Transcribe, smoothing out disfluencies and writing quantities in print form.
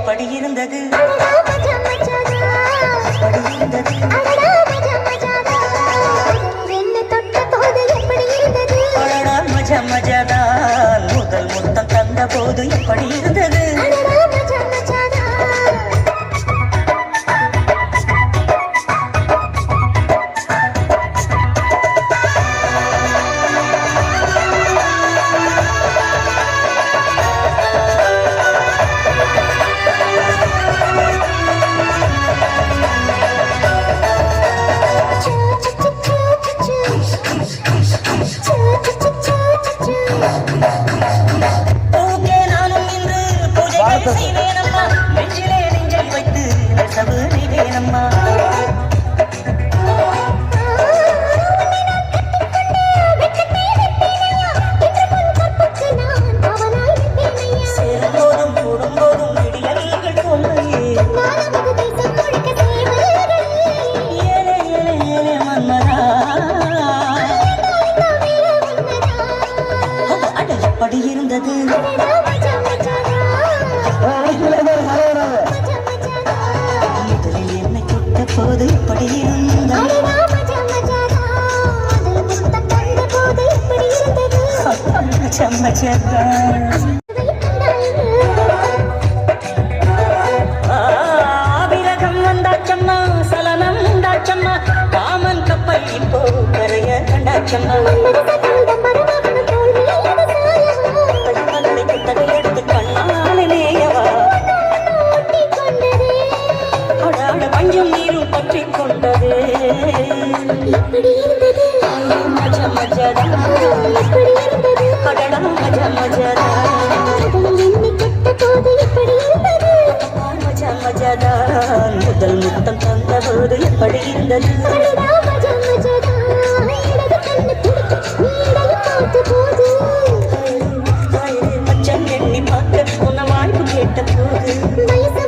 எப்படி இருந்தது மஜா மஜாதான் முதல் முத்தம் தந்த போது எப்படி இருந்தது நெஞ்சிலே நெஞ்சை வைத்து நெசவு நிவேனம்மா சேரும்போதும் கூடும்போதும் விடியல்கள் தோன்றையே ஏலே ஏலே ஏலே மன்மதா அட எப்படி இருந்தது முதலில் என்னை தொட்ட போது எப்படி இருந்தது விரகம் வந்தாச்சம்மா சலனம் உண்டாச்சம்மா காமன் கப்பல் இப்போ கரைய கண்டாச்சம்மா தகையெடுத்து கண்ணாலே நேயவா பஞ்சும் நீரும் பற்றி கொண்டது மஜா மஜாதா மஜா மஜாதா மஜா மஜாதா முதல் முத்தம் தந்த போது எப்படி இருந்தது மச்சம் எண்ணி பார்த்த உன வாழ்வு கேட்ட போது